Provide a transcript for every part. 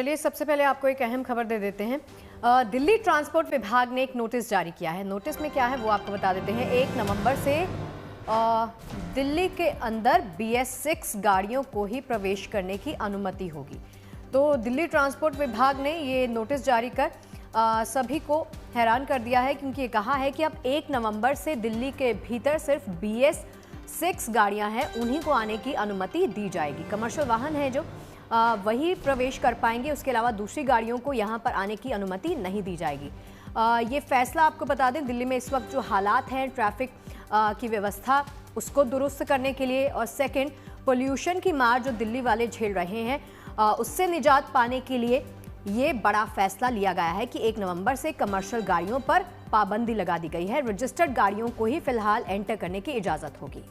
चलिए सबसे पहले आपको एक अहम खबर दे देते हैं। दिल्ली ट्रांसपोर्ट विभाग ने एक नोटिस जारी किया है। नोटिस में क्या है वो आपको बता देते हैं। 1 नवंबर से दिल्ली के अंदर BS6 गाड़ियों को ही प्रवेश करने की अनुमति होगी। तो दिल्ली ट्रांसपोर्ट विभाग ने ये नोटिस जारी कर सभी को हैरान कर दिया है, क्योंकि ये कहा है कि अब 1 नवंबर से दिल्ली के भीतर सिर्फ BS6 गाड़ियां हैं, उन्हीं को आने की अनुमति दी जाएगी। कमर्शियल वाहन है जो वही प्रवेश कर पाएंगे, उसके अलावा दूसरी गाड़ियों को यहाँ पर आने की अनुमति नहीं दी जाएगी। ये फैसला आपको बता दें, दिल्ली में इस वक्त जो हालात हैं ट्रैफिक की व्यवस्था उसको दुरुस्त करने के लिए, और सेकंड पोल्यूशन की मार जो दिल्ली वाले झेल रहे हैं उससे निजात पाने के लिए ये बड़ा फैसला लिया गया है कि 1 नवंबर से कमर्शियल गाड़ियों पर पाबंदी लगा दी गई है। रजिस्टर्ड गाड़ियों को ही फिलहाल एंटर करने की इजाजत होगी।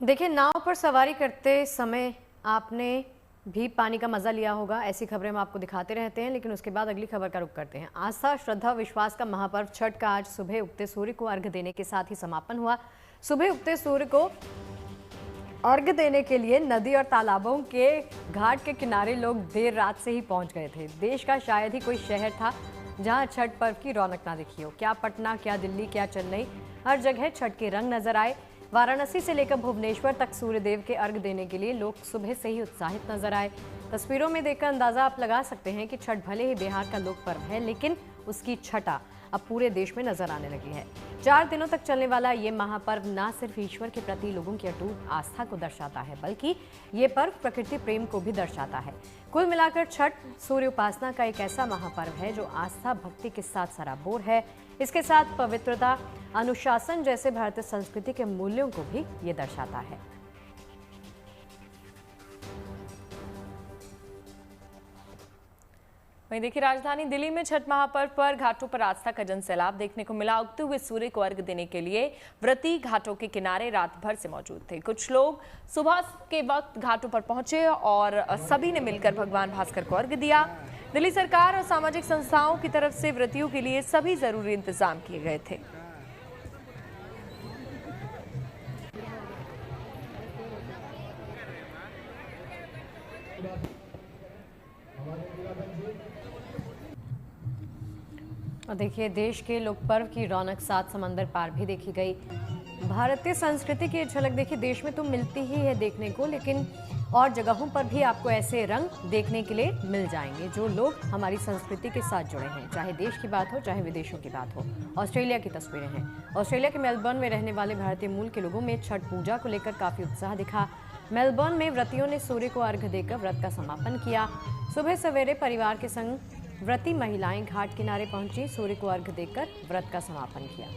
देखिए, नाव पर सवारी करते समय आपने भी पानी का मजा लिया होगा। ऐसी खबरें हम आपको दिखाते रहते हैं, लेकिन उसके बाद अगली खबर का रुख करते हैं। आस्था, श्रद्धा, विश्वास का महापर्व छठ का आज सुबह उगते सूर्य को अर्घ्य देने के साथ ही समापन हुआ। सुबह उगते सूर्य को अर्घ्य देने के लिए नदी और तालाबों के घाट के किनारे लोग देर रात से ही पहुंच गए थे। देश का शायद ही कोई शहर था जहां छठ पर्व की रौनक ना दिखी हो। क्या पटना, क्या दिल्ली, क्या चेन्नई, हर जगह छठ के रंग नजर आए। वाराणसी से लेकर भुवनेश्वर तक सूर्यदेव के अर्घ्य देने के लिए लोग सुबह से ही उत्साहित नजर आए। तस्वीरों में देखकर अंदाजा आप लगा सकते हैं कि छठ भले ही बिहार का लोक पर्व है, लेकिन उसकी छठा अब पूरे देश में नजर आने लगी है। 4 दिनों तक चलने वाला ये महापर्व न सिर्फ ईश्वर के प्रति लोगों की अटूट आस्था को दर्शाता है, बल्कि ये पर्व प्रकृति प्रेम को भी दर्शाता है। कुल मिलाकर छठ सूर्य उपासना का एक ऐसा महापर्व है जो आस्था भक्ति के साथ सराबोर है। इसके साथ पवित्रता, अनुशासन जैसे भारतीय संस्कृति के मूल्यों को भी ये दर्शाता है। वहीं देखिए, राजधानी दिल्ली में छठ महापर्व पर घाटों पर आस्था का जनसैलाब देखने को मिला। उगते हुए सूर्य को अर्घ्य देने के लिए व्रती घाटों के किनारे रात भर से मौजूद थे। कुछ लोग सुबह के वक्त घाटों पर पहुंचे और सभी ने मिलकर भगवान भास्कर को अर्घ्य दिया। दिल्ली सरकार और सामाजिक संस्थाओं की तरफ से व्रतियों के लिए सभी जरूरी इंतजाम किए गए थे। और देखिए, देश के लोक पर्व की रौनक 7 समंदर पार भी देखी गई। भारतीय संस्कृति की झलक देखिए देश में तो मिलती ही है देखने को, लेकिन और जगहों पर भी आपको ऐसे रंग देखने के लिए मिल जाएंगे जो लोग हमारी संस्कृति के साथ जुड़े हैं, चाहे देश की बात हो चाहे विदेशों की बात हो। ऑस्ट्रेलिया की तस्वीरें हैं। ऑस्ट्रेलिया के मेलबर्न में रहने वाले भारतीय मूल के लोगों में छठ पूजा को लेकर काफी उत्साह दिखा। मेलबर्न में व्रतियों ने सूर्य को अर्घ्य देकर व्रत का समापन किया। सुबह सवेरे परिवार के संग व्रती महिलाएं घाट किनारे पहुंची, सूर्य को अर्घ्य देकर व्रत का समापन किया।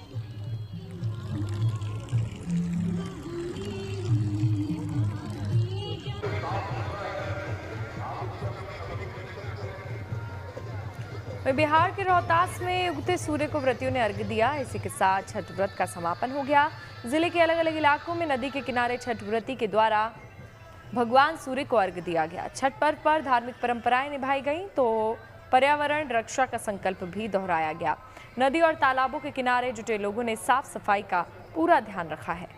बिहार के रोहतास में उगते सूर्य को व्रतियों ने अर्घ्य दिया। इसी के साथ छठ व्रत का समापन हो गया। जिले के अलग अलग इलाकों में नदी के किनारे छठ व्रती के द्वारा भगवान सूर्य को अर्घ्य दिया गया। छठ पर्व पर धार्मिक परंपराएं निभाई गई तो पर्यावरण रक्षा का संकल्प भी दोहराया गया। नदी और तालाबों के किनारे जुटे लोगों ने साफ सफाई का पूरा ध्यान रखा है।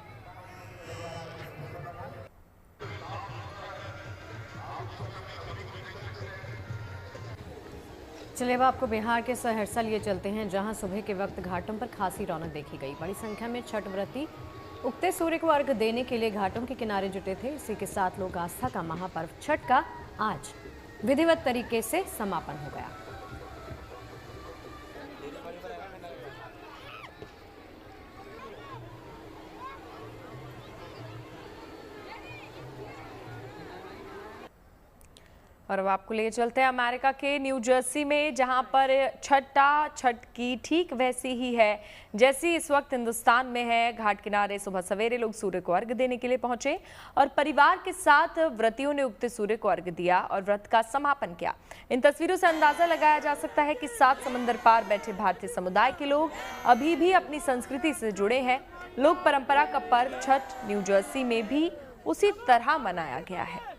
चलिए अब आपको बिहार के सहरसा लिए चलते हैं, जहां सुबह के वक्त घाटों पर खासी रौनक देखी गई। बड़ी संख्या में छठ व्रती उगते सूर्य को अर्घ्य देने के लिए घाटों के किनारे जुटे थे। इसी के साथ लोक आस्था का महापर्व छठ का आज विधिवत तरीके से समापन हो गया। और अब आपको ले चलते हैं अमेरिका के न्यू जर्सी में, जहां पर छठ की ठीक वैसी ही है जैसी इस वक्त हिंदुस्तान में है। घाट किनारे सुबह सवेरे लोग सूर्य को अर्घ्य देने के लिए पहुंचे और परिवार के साथ व्रतियों ने उगते सूर्य को अर्घ्य दिया और व्रत का समापन किया। इन तस्वीरों से अंदाजा लगाया जा सकता है कि 7 समंदर पार बैठे भारतीय समुदाय के लोग अभी भी अपनी संस्कृति से जुड़े हैं। लोक परंपरा का पर्व छठ न्यू जर्सी में भी उसी तरह मनाया गया है।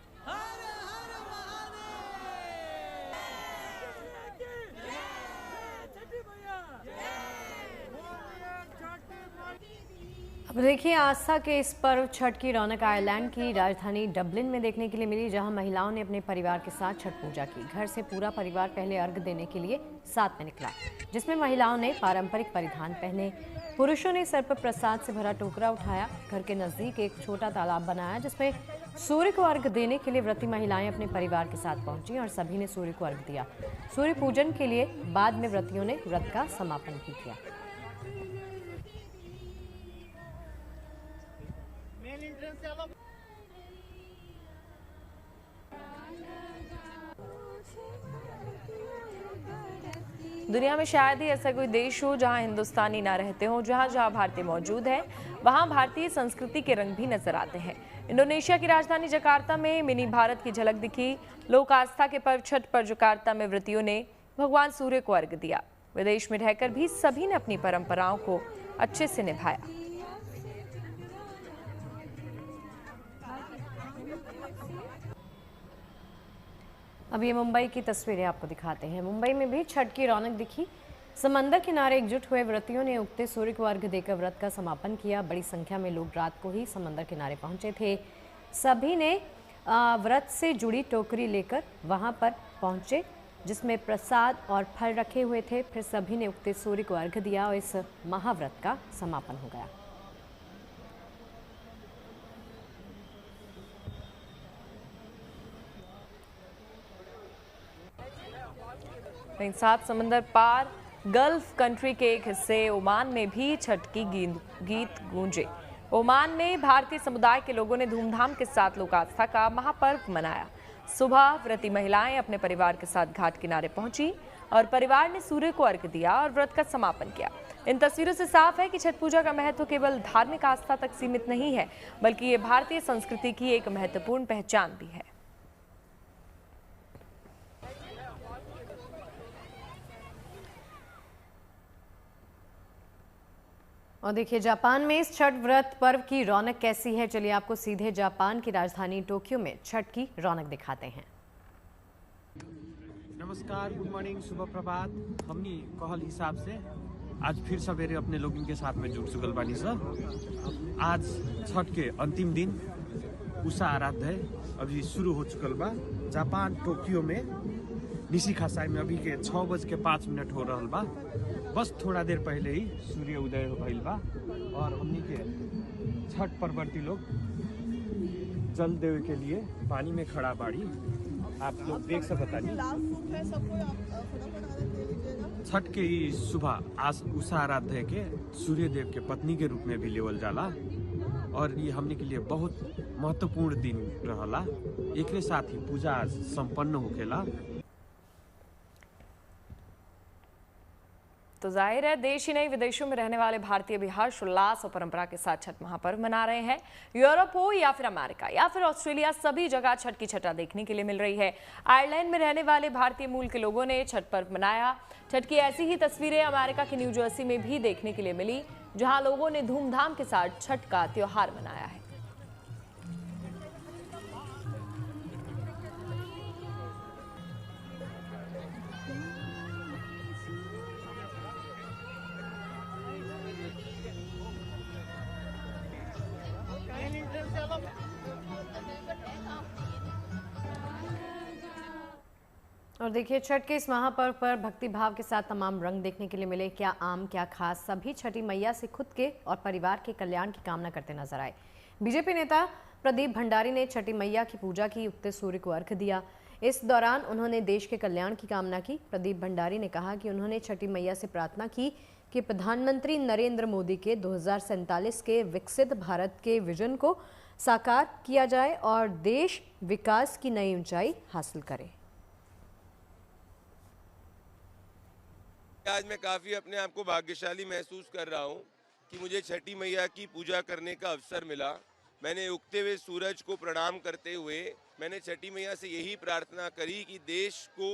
देखिए, आस्था के इस पर्व छठ की रौनक आयरलैंड की राजधानी डबलिन में देखने के लिए मिली, जहां महिलाओं ने अपने परिवार के साथ छठ पूजा की। घर से पूरा परिवार पहले अर्घ देने के लिए साथ में निकला, जिसमें महिलाओं ने पारंपरिक परिधान पहने, पुरुषों ने सर पर प्रसाद से भरा टोकरा उठाया। घर के नजदीक एक छोटा तालाब बनाया, जिसमें सूर्य को अर्घ देने के लिए व्रती महिलाएं अपने परिवार के साथ पहुंची और सभी ने सूर्य को अर्घ दिया। सूर्य पूजन के लिए बाद में व्रतियों ने व्रत का समापन भी किया। दुनिया में शायद ही ऐसा कोई देश हो जहां हिंदुस्तानी ना रहते हों। जहां जहां भारतीय मौजूद हैं, वहां भारतीय संस्कृति के रंग भी नजर आते हैं। इंडोनेशिया की राजधानी जकार्ता में मिनी भारत की झलक दिखी। लोक आस्था के पर्व छठ पर जकार्ता में व्रतियों ने भगवान सूर्य को अर्घ दिया। विदेश में रहकर भी सभी ने अपनी परंपराओं को अच्छे से निभाया। अब ये मुंबई की तस्वीरें आपको दिखाते हैं। मुंबई में भी छठ की रौनक दिखी। समंदर किनारे एकजुट हुए व्रतियों ने उगते सूर्य को अर्घ देकर व्रत का समापन किया। बड़ी संख्या में लोग रात को ही समंदर किनारे पहुंचे थे। सभी ने व्रत से जुड़ी टोकरी लेकर वहां पर पहुंचे, जिसमें प्रसाद और फल रखे हुए थे। फिर सभी ने उगते सूर्य को अर्घ दिया और इस महाव्रत का समापन हो गया। वहीं सात समंदर पार गल्फ कंट्री के एक हिस्से ओमान में भी छठ की गीत गूंजे। ओमान में भारतीय समुदाय के लोगों ने धूमधाम के साथ लोक आस्था का महापर्व मनाया। सुबह व्रती महिलाएं अपने परिवार के साथ घाट किनारे पहुंची और परिवार ने सूर्य को अर्घ दिया और व्रत का समापन किया। इन तस्वीरों से साफ है कि छठ पूजा का महत्व केवल धार्मिक आस्था तक सीमित नहीं है, बल्कि ये भारतीय संस्कृति की एक महत्वपूर्ण पहचान भी है। और देखिए, जापान में इस छठ व्रत पर्व की रौनक कैसी है, चलिए आपको सीधे जापान की राजधानी टोक्यो में छठ की रौनक दिखाते हैं। नमस्कार, गुड मॉर्निंग, शुभ प्रभात। हमनी कहल हिसाब से आज फिर सवेरे अपने लोगों के साथ में जुड़ चुकल बानी सब। आज छठ के अंतिम दिन उषा आराध्य अभी शुरू हो चुकल बा। जापान टोक्यो में निशिखासाई में अभी के 6:05 हो रहा बा। बस थोड़ा देर पहले ही सूर्य उदय हो गईल बा और हमनी के छठ परवर्ती लोग जल देवे के लिए पानी में खड़ा बाड़ी। आप लोग देख सकता नहीं। छठ के ही सुबह आज उषा आराध्य के सूर्य देव के पत्नी के रूप में भी लेवल जाला और ये हमने के लिए बहुत महत्वपूर्ण दिन रहला। एक साथ ही पूजा आज संपन्न होखेला। तो जाहिर है देश ही नहीं विदेशों में रहने वाले भारतीय भी हर्ष उल्लास और परंपरा के साथ छठ महापर्व मना रहे हैं। यूरोप हो या फिर अमेरिका या फिर ऑस्ट्रेलिया, सभी जगह छठ की छटा देखने के लिए मिल रही है। आयरलैंड में रहने वाले भारतीय मूल के लोगों ने छठ पर्व मनाया। छठ की ऐसी ही तस्वीरें अमेरिका के न्यू जर्सी में भी देखने के लिए मिली, जहां लोगों ने धूमधाम के साथ छठ का त्योहार मनाया है। और देखिए, छठ के इस महापर्व पर भक्ति भाव के साथ तमाम रंग देखने के लिए मिले। क्या आम क्या खास, सभी छठी मैया से खुद के और परिवार के कल्याण की कामना करते नजर आए। बीजेपी नेता प्रदीप भंडारी ने छठी मैया की पूजा की, उगते सूर्य को अर्घ दिया। इस दौरान उन्होंने देश के कल्याण की कामना की। प्रदीप भंडारी ने कहा कि उन्होंने छठी मैया से प्रार्थना की कि प्रधानमंत्री नरेंद्र मोदी के 2047 के विकसित भारत के विजन को साकार किया जाए और देश विकास की नई ऊंचाई हासिल करे। आज मैं काफ़ी अपने आप को भाग्यशाली महसूस कर रहा हूँ कि मुझे छठी मैया की पूजा करने का अवसर मिला। मैंने उगते हुए सूरज को प्रणाम करते हुए मैंने छठी मैया से यही प्रार्थना करी कि देश को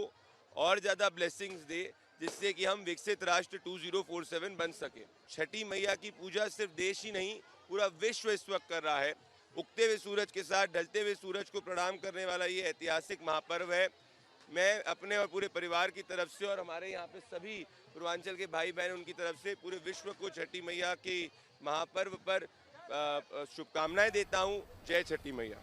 और ज़्यादा ब्लेसिंग्स दे, जिससे कि हम विकसित राष्ट्र 2047 बन सके। छठी मैया की पूजा सिर्फ देश ही नहीं, पूरा विश्व इस वक्त कर रहा है। उगते हुए सूरज के साथ ढलते हुए सूरज को प्रणाम करने वाला ये ऐतिहासिक महापर्व है। मैं अपने और पूरे परिवार की तरफ से और हमारे यहाँ पे सभी पूर्वांचल के भाई बहन उनकी तरफ से पूरे विश्व को छठी मैया के महापर्व पर शुभकामनाएं देता हूं। जय छठी मैया।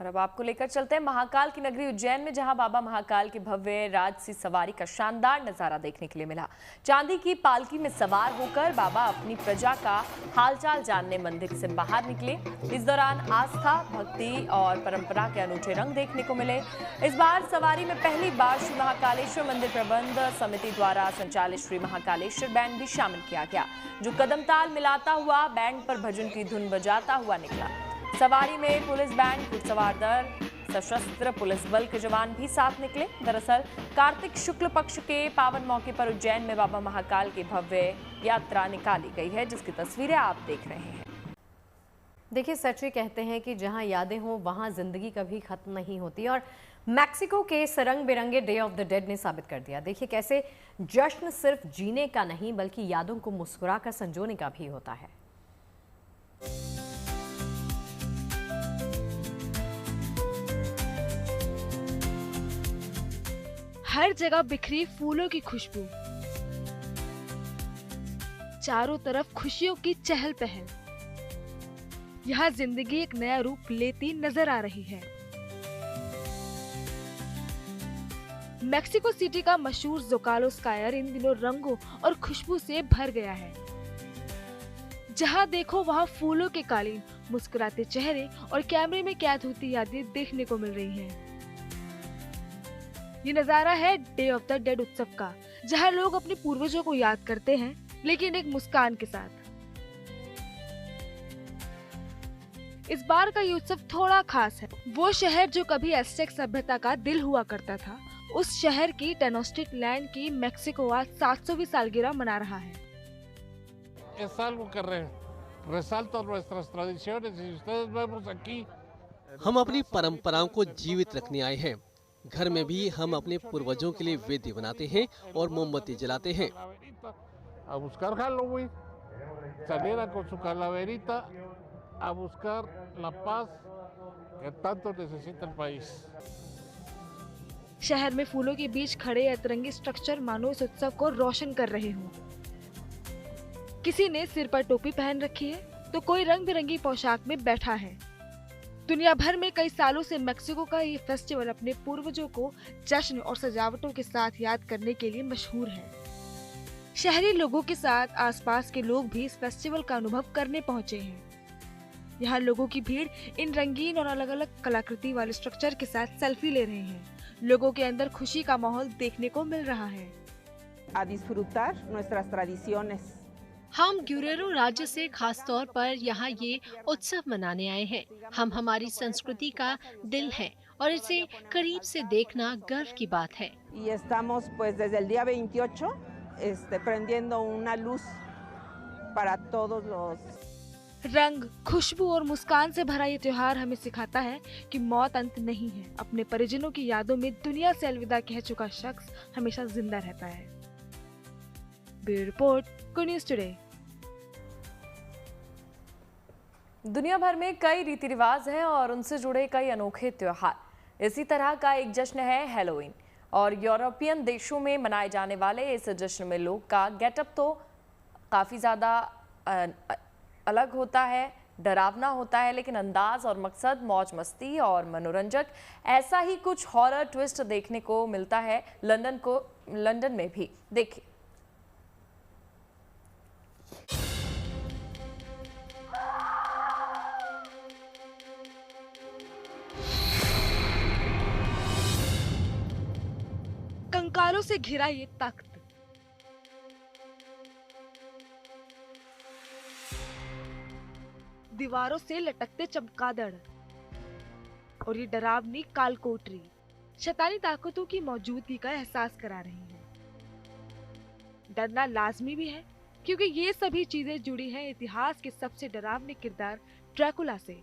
और अब आपको लेकर चलते हैं महाकाल की नगरी उज्जैन में, जहां बाबा महाकाल की भव्य राजसी सवारी का शानदार नजारा देखने के लिए मिला। चांदी की पालकी में सवार होकर बाबा अपनी प्रजा का हालचाल जानने मंदिर से बाहर निकले। इस दौरान आस्था, भक्ति और परंपरा के अनूठे रंग देखने को मिले। इस बार सवारी में पहली बार श्री महाकालेश्वर मंदिर प्रबंध समिति द्वारा संचालित श्री महाकालेश्वर बैंड भी शामिल किया गया, जो कदम ताल मिलाता हुआ बैंड पर भजन की धुन बजाता हुआ निकला। सवारी में पुलिस बैंड, घुड़सवार दल, सशस्त्र पुलिस बल के जवान भी साथ निकले। दरअसल कार्तिक शुक्ल पक्ष के पावन मौके पर उज्जैन में बाबा महाकाल की भव्य यात्रा निकाली गई है, जिसकी तस्वीरें आप देख रहे हैं। देखिए, सच्ची कहते हैं कि जहां यादें हों वहां जिंदगी कभी खत्म नहीं होती, और मैक्सिको के इस रंग बिरंगे डे ऑफ द डेड ने साबित कर दिया। देखिए कैसे जश्न सिर्फ जीने का नहीं बल्कि यादों को मुस्कुराकर संजोने का भी होता है। हर जगह बिखरी फूलों की खुशबू, चारों तरफ खुशियों की चहल पहल। यहाँ जिंदगी एक नया रूप लेती नजर आ रही है। मेक्सिको सिटी का मशहूर ज़ोकालो स्क्वायर इन दिनों रंगों और खुशबू से भर गया है। जहाँ देखो वहाँ फूलों के कालीन, मुस्कुराते चेहरे और कैमरे में कैद होती यादें देखने को मिल रही हैं। ये नजारा है डे ऑफ द डेड उत्सव का, जहाँ लोग अपने पूर्वजों को याद करते हैं, लेकिन एक मुस्कान के साथ। इस बार का ये उत्सव थोड़ा खास है। वो शहर जो कभी एज़टेक सभ्यता का दिल हुआ करता था, उस शहर की टेनोस्टिटलैंड की मेक्सिको आज 700वीं सालगिरह मना रहा है। Es algo que resalta nuestras tradiciones y ustedes vemos aquí। हम अपनी परंपराओं को जीवित रखने आए हैं। घर में भी हम अपने पूर्वजों के लिए वेदी बनाते हैं और मोमबत्ती जलाते हैं। A buscar Halloween, salieran con su calaverita a buscar la paz que tanto necesita el país। शहर में फूलों के बीच खड़े अतरंगी स्ट्रक्चर मानो इस उत्सव को रोशन कर रहे हों। किसी ने सिर पर टोपी पहन रखी है तो कोई रंग बिरंगी पोशाक में बैठा है। दुनिया भर में कई सालों से मेक्सिको का ये फेस्टिवल अपने पूर्वजों को जश्न और सजावटों के साथ याद करने के लिए मशहूर है। शहरी लोगों के साथ आसपास के लोग भी इस फेस्टिवल का अनुभव करने पहुंचे हैं। यहाँ लोगों की भीड़ इन रंगीन और अलग अलग कलाकृति वाले स्ट्रक्चर के साथ सेल्फी ले रहे हैं। लोगों के अंदर खुशी का माहौल देखने को मिल रहा है। A disfrutar nuestras tradiciones। हम ग्यूरेरो राज्य से खास तौर पर यहाँ ये उत्सव मनाने आए हैं। हम हमारी संस्कृति का दिल हैं और इसे करीब से देखना गर्व की बात है। Y estamos pues desde el día 28 prendiendo una luz para todos los। रंग, खुशबू और मुस्कान से भरा ये त्योहार हमें सिखाता है कि मौत अंत नहीं है। अपने परिजनों की यादों में दुनिया से अलविदा कह चुका शख्स हमेशा जिंदा रहता है। ब्यूरो रिपोर्ट, को न्यूज़ टुडे। दुनिया भर में कई रीति रिवाज हैं और उनसे जुड़े कई अनोखे त्योहार। इसी तरह का एक जश्न है हैलोवीन, और यूरोपियन देशों में मनाए जाने वाले इस जश्न में लोग का गेटअप तो काफ़ी ज़्यादा अलग होता है, डरावना होता है, लेकिन अंदाज और मकसद मौज मस्ती और मनोरंजक। ऐसा ही कुछ हॉरर ट्विस्ट देखने को मिलता है लंदन में भी। देखिए। कंकालों से घिरा ये तख्त, दीवारों से लटकते चमगादड़ और ये डरावनी कालकोठरी शैतानी ताकतों की मौजूदगी का एहसास करा रही है। डरना लाजमी भी है क्योंकि ये सभी चीजें जुड़ी हैं इतिहास के सबसे डरावने किरदार ड्रैकुला से।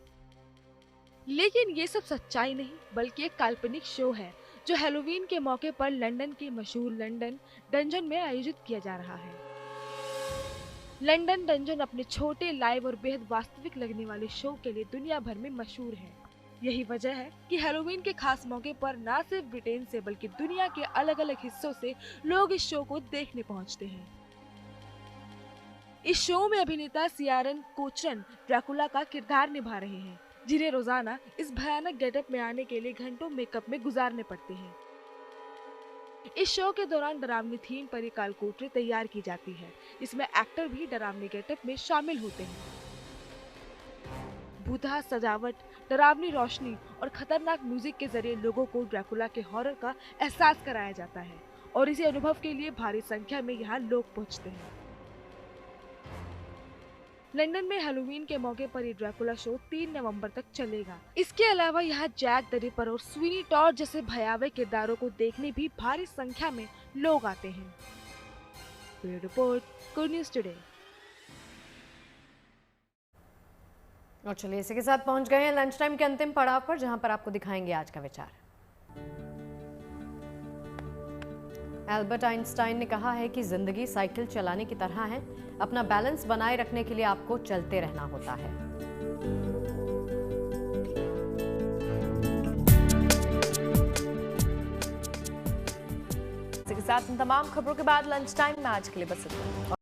लेकिन ये सब सच्चाई नहीं बल्कि एक काल्पनिक शो है जो हैलोवीन के मौके पर लंदन के मशहूर लंदन डंजन में आयोजित किया जा रहा है। लंदन डंजन अपने छोटे, लाइव और बेहद वास्तविक लगने वाले शो के लिए दुनिया भर में मशहूर है। यही वजह है कि हैलोवीन के खास मौके पर न सिर्फ ब्रिटेन से बल्कि दुनिया के अलग अलग हिस्सों से लोग इस शो को देखने पहुंचते हैं। इस शो में अभिनेता सियारन कोचरन ड्रैकुला का किरदार निभा रहे हैं, जिन्हें रोजाना इस भयानक गेटअप में आने के लिए घंटों मेकअप में गुजारने पड़ते हैं। इस शो के दौरान डरावनी थीम पर ये कालकोठरी तैयार की जाती है। इसमें एक्टर भी डरावनी गेटअप में शामिल होते हैं। भूतहा सजावट, डरावनी रोशनी और खतरनाक म्यूजिक के जरिए लोगों को ड्रैकुला के हॉरर का एहसास कराया जाता है और इसी अनुभव के लिए भारी संख्या में यहाँ लोग पहुँचते हैं। लंदन में हैलोवीन के मौके पर ये ड्रैकुला शो 3 नवंबर तक चलेगा। इसके अलावा यहाँ जैक द रिपर और स्वीनी टॉड जैसे भयावह किरदारों को देखने भी भारी संख्या में लोग आते हैं। Bureau report, good news today. और चलिए इसी के साथ पहुंच गए हैं लंच टाइम के अंतिम पड़ाव पर, जहां पर आपको दिखाएंगे आज का विचार। एल्बर्ट आइंस्टाइन ने कहा है कि जिंदगी साइकिल चलाने की तरह है, अपना बैलेंस बनाए रखने के लिए आपको चलते रहना होता है। इसी के साथ इन तमाम खबरों के बाद लंच टाइम में आज के लिए बस इतना।